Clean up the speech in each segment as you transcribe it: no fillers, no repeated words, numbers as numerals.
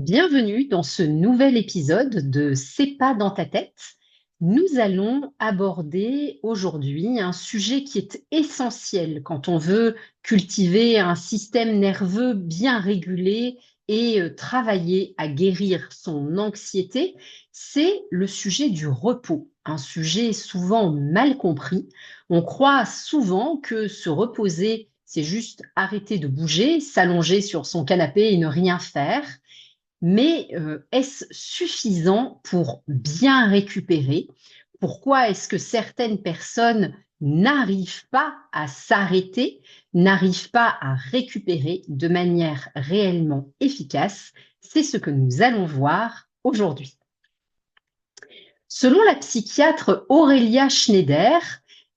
Bienvenue dans ce nouvel épisode de C'est pas dans ta tête. Nous allons aborder aujourd'hui un sujet qui est essentiel quand on veut cultiver un système nerveux bien régulé et travailler à guérir son anxiété. C'est le sujet du repos, un sujet souvent mal compris. On croit souvent que se reposer, c'est juste arrêter de bouger, s'allonger sur son canapé et ne rien faire. Mais est-ce suffisant pour bien récupérer? Pourquoi est-ce que certaines personnes n'arrivent pas à s'arrêter, n'arrivent pas à récupérer de manière réellement efficace? C'est ce que nous allons voir aujourd'hui. Selon la psychiatre Aurélia Schneider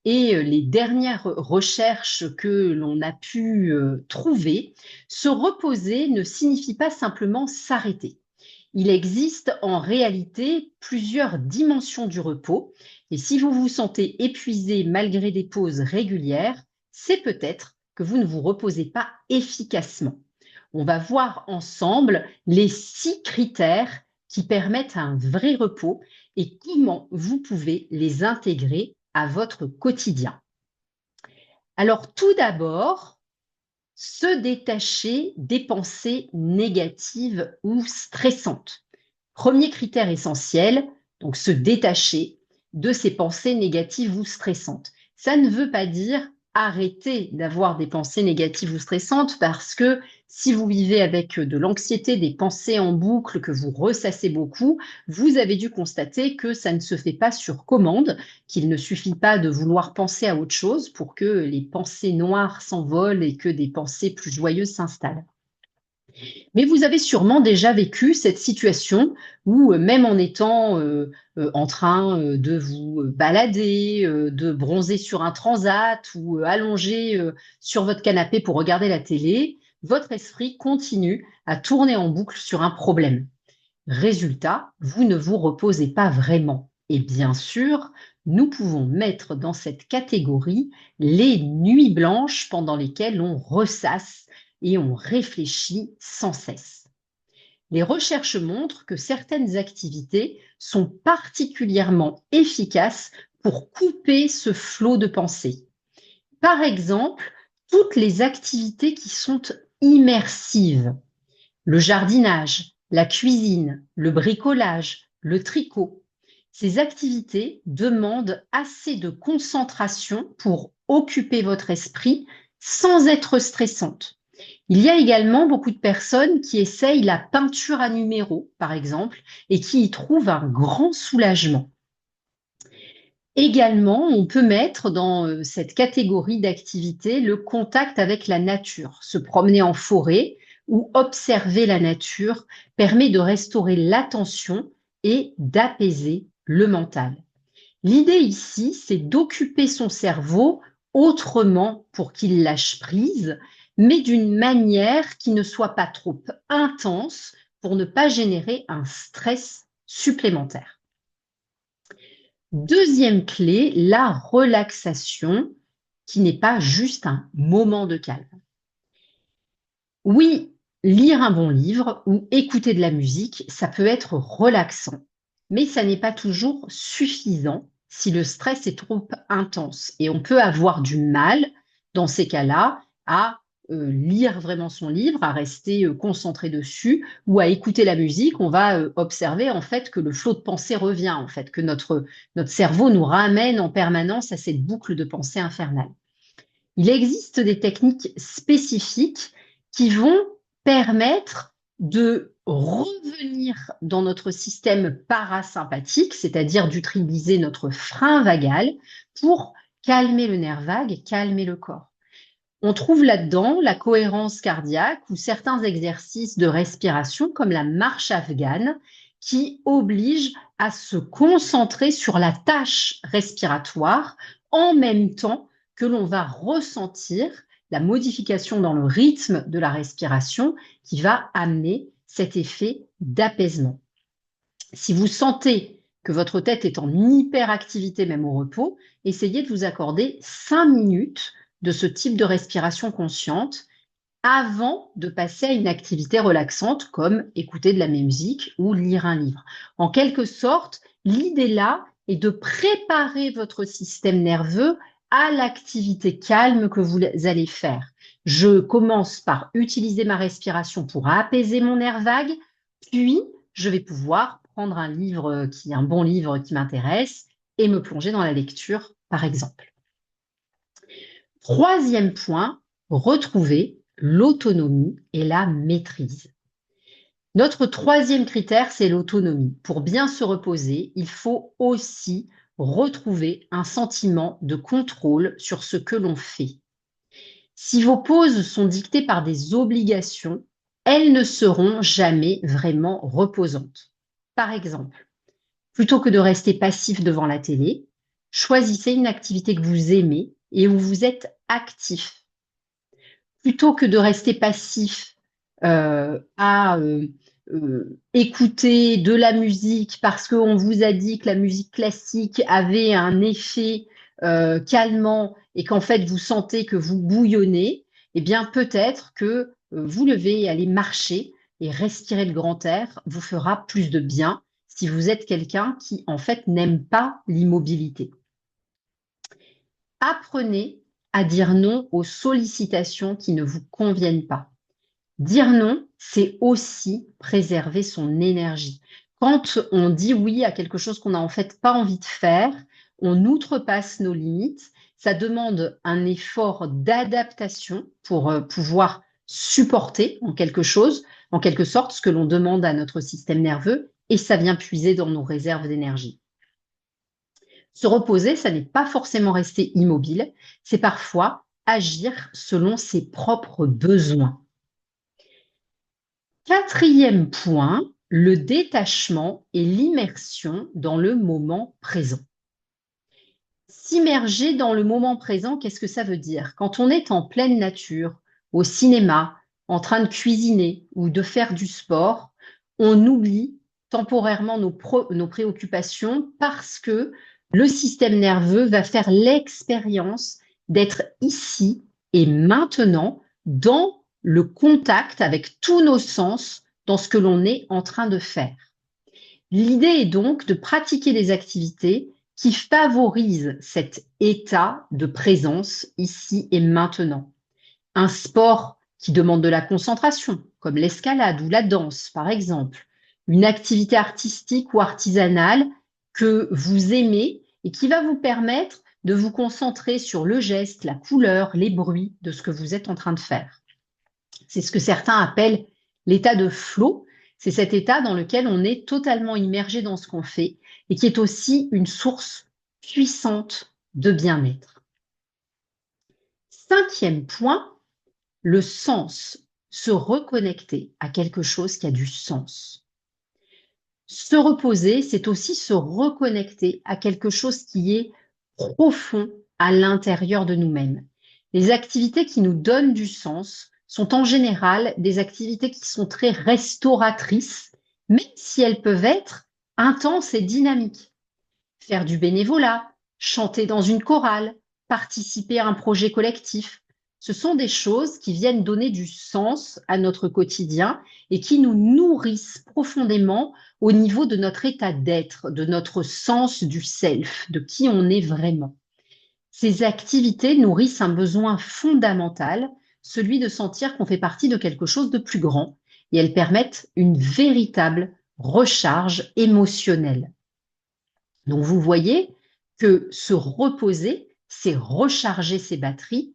et les dernières recherches que l'on a pu trouver, se reposer ne signifie pas simplement s'arrêter. Il existe en réalité plusieurs dimensions du repos et si vous vous sentez épuisé malgré des pauses régulières, c'est peut-être que vous ne vous reposez pas efficacement. On va voir ensemble les 6 critères qui permettent un vrai repos et comment vous pouvez les intégrer à votre quotidien. Alors tout d'abord, se détacher des pensées négatives ou stressantes. Premier critère essentiel, donc se détacher de ces pensées négatives ou stressantes. Ça ne veut pas dire arrêter d'avoir des pensées négatives ou stressantes parce que si vous vivez avec de l'anxiété, des pensées en boucle que vous ressassez beaucoup, vous avez dû constater que ça ne se fait pas sur commande, qu'il ne suffit pas de vouloir penser à autre chose pour que les pensées noires s'envolent et que des pensées plus joyeuses s'installent. Mais vous avez sûrement déjà vécu cette situation où, même en étant en train de vous balader, de bronzer sur un transat ou allongé sur votre canapé pour regarder la télé, votre esprit continue à tourner en boucle sur un problème. Résultat, vous ne vous reposez pas vraiment. Et bien sûr, nous pouvons mettre dans cette catégorie les nuits blanches pendant lesquelles on ressasse et on réfléchit sans cesse. Les recherches montrent que certaines activités sont particulièrement efficaces pour couper ce flot de pensée. Par exemple, toutes les activités qui sont immersives, le jardinage, la cuisine, le bricolage, le tricot. Ces activités demandent assez de concentration pour occuper votre esprit sans être stressantes. Il y a également beaucoup de personnes qui essayent la peinture à numéros, par exemple, et qui y trouvent un grand soulagement. Également, on peut mettre dans cette catégorie d'activités le contact avec la nature. Se promener en forêt ou observer la nature permet de restaurer l'attention et d'apaiser le mental. L'idée ici, c'est d'occuper son cerveau autrement pour qu'il lâche prise, mais d'une manière qui ne soit pas trop intense pour ne pas générer un stress supplémentaire. Deuxième clé, la relaxation, qui n'est pas juste un moment de calme. Oui, lire un bon livre ou écouter de la musique, ça peut être relaxant, mais ça n'est pas toujours suffisant si le stress est trop intense. Et on peut avoir du mal, dans ces cas-là, à lire vraiment son livre, à rester concentré dessus, ou à écouter la musique. On va observer en fait que le flot de pensée revient, en fait, que notre cerveau nous ramène en permanence à cette boucle de pensée infernale. Il existe des techniques spécifiques qui vont permettre de revenir dans notre système parasympathique, c'est-à-dire d'utiliser notre frein vagal pour calmer le nerf vague, calmer le corps. On trouve là-dedans la cohérence cardiaque ou certains exercices de respiration comme la marche afghane qui obligent à se concentrer sur la tâche respiratoire en même temps que l'on va ressentir la modification dans le rythme de la respiration qui va amener cet effet d'apaisement. Si vous sentez que votre tête est en hyperactivité même au repos, essayez de vous accorder 5 minutes de ce type de respiration consciente avant de passer à une activité relaxante comme écouter de la musique ou lire un livre. En quelque sorte, l'idée là est de préparer votre système nerveux à l'activité calme que vous allez faire. Je commence par utiliser ma respiration pour apaiser mon nerf vague, puis je vais pouvoir prendre un bon livre qui m'intéresse et me plonger dans la lecture, par exemple. Troisième point, retrouver l'autonomie et la maîtrise. Notre troisième critère, c'est l'autonomie. Pour bien se reposer, il faut aussi retrouver un sentiment de contrôle sur ce que l'on fait. Si vos pauses sont dictées par des obligations, elles ne seront jamais vraiment reposantes. Par exemple, plutôt que de rester passif devant la télé, choisissez une activité que vous aimez et où vous êtes actif. Plutôt que de rester passif à écouter de la musique parce qu'on vous a dit que la musique classique avait un effet calmant et qu'en fait vous sentez que vous bouillonnez, eh bien peut-être que vous levez et aller marcher et respirer le grand air vous fera plus de bien si vous êtes quelqu'un qui en fait n'aime pas l'immobilité. Apprenez à dire non aux sollicitations qui ne vous conviennent pas. Dire non, c'est aussi préserver son énergie. Quand on dit oui à quelque chose qu'on n'a en fait pas envie de faire, on outrepasse nos limites. Ça demande un effort d'adaptation pour pouvoir supporter en quelque sorte, ce que l'on demande à notre système nerveux, et ça vient puiser dans nos réserves d'énergie. Se reposer, ça n'est pas forcément rester immobile, c'est parfois agir selon ses propres besoins. Quatrième point, le détachement et l'immersion dans le moment présent. S'immerger dans le moment présent, qu'est-ce que ça veut dire? Quand on est en pleine nature, au cinéma, en train de cuisiner ou de faire du sport, on oublie temporairement nos préoccupations parce que le système nerveux va faire l'expérience d'être ici et maintenant dans le contact avec tous nos sens dans ce que l'on est en train de faire. L'idée est donc de pratiquer des activités qui favorisent cet état de présence ici et maintenant. Un sport qui demande de la concentration, comme l'escalade ou la danse par exemple, une activité artistique ou artisanale que vous aimez et qui va vous permettre de vous concentrer sur le geste, la couleur, les bruits de ce que vous êtes en train de faire. C'est ce que certains appellent l'état de flow. C'est cet état dans lequel on est totalement immergé dans ce qu'on fait et qui est aussi une source puissante de bien-être. Cinquième point, le sens. Se reconnecter à quelque chose qui a du sens. Se reposer, c'est aussi se reconnecter à quelque chose qui est profond à l'intérieur de nous-mêmes. Les activités qui nous donnent du sens sont en général des activités qui sont très restauratrices, même si elles peuvent être intenses et dynamiques. Faire du bénévolat, chanter dans une chorale, participer à un projet collectif, ce sont des choses qui viennent donner du sens à notre quotidien et qui nous nourrissent profondément au niveau de notre état d'être, de notre sens du self, de qui on est vraiment. Ces activités nourrissent un besoin fondamental, celui de sentir qu'on fait partie de quelque chose de plus grand, et elles permettent une véritable recharge émotionnelle. Donc vous voyez que se reposer, c'est recharger ses batteries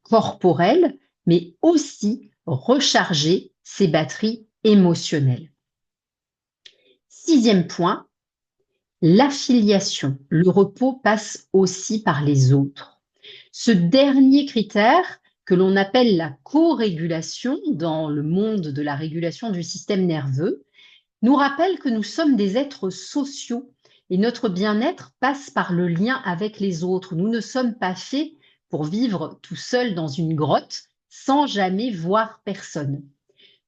corporelles, mais aussi recharger ses batteries émotionnelles. Sixième point, l'affiliation. Le repos passe aussi par les autres. Ce dernier critère, que l'on appelle la co-régulation dans le monde de la régulation du système nerveux, nous rappelle que nous sommes des êtres sociaux et notre bien-être passe par le lien avec les autres. Nous ne sommes pas faits pour vivre tout seul dans une grotte sans jamais voir personne.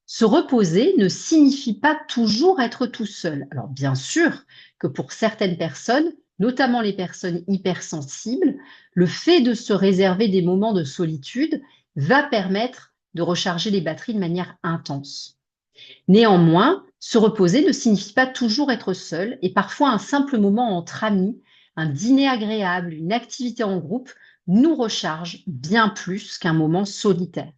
Se reposer ne signifie pas toujours être tout seul. Alors bien sûr que pour certaines personnes, notamment les personnes hypersensibles, le fait de se réserver des moments de solitude va permettre de recharger les batteries de manière intense. Néanmoins, se reposer ne signifie pas toujours être seul et parfois un simple moment entre amis, un dîner agréable, une activité en groupe nous recharge bien plus qu'un moment solitaire.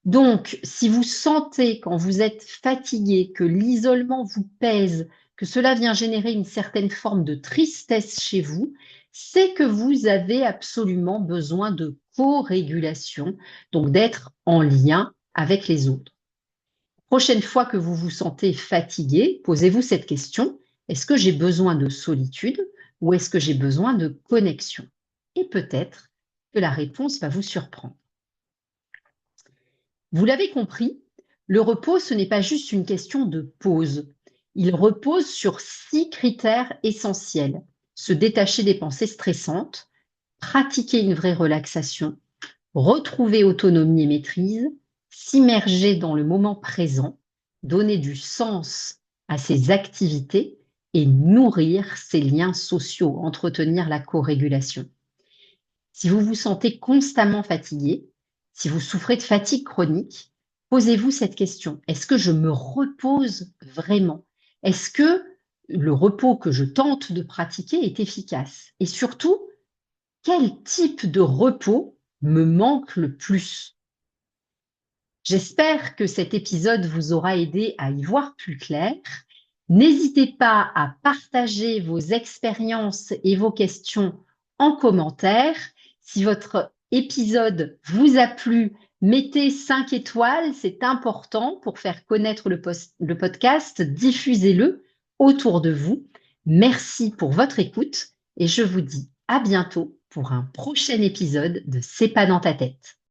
Donc, si vous sentez quand vous êtes fatigué que l'isolement vous pèse, que cela vient générer une certaine forme de tristesse chez vous, c'est que vous avez absolument besoin de co-régulation, donc d'être en lien avec les autres. Prochaine fois que vous vous sentez fatigué, posez-vous cette question: est-ce que j'ai besoin de solitude ou est-ce que j'ai besoin de connexion? Et peut-être que la réponse va vous surprendre. Vous l'avez compris, le repos, ce n'est pas juste une question de pause. Il repose sur 6 critères essentiels. Se détacher des pensées stressantes, pratiquer une vraie relaxation, retrouver autonomie et maîtrise, s'immerger dans le moment présent, donner du sens à ses activités et nourrir ses liens sociaux, entretenir la co-régulation. Si vous vous sentez constamment fatigué, si vous souffrez de fatigue chronique, posez-vous cette question: est-ce que je me repose vraiment? Est-ce que le repos que je tente de pratiquer est efficace? Et surtout, quel type de repos me manque le plus? J'espère que cet épisode vous aura aidé à y voir plus clair. N'hésitez pas à partager vos expériences et vos questions en commentaire. Si votre épisode vous a plu, mettez 5 étoiles, c'est important pour faire connaître le podcast, diffusez-le autour de vous. Merci pour votre écoute et je vous dis à bientôt pour un prochain épisode de C'est pas dans ta tête.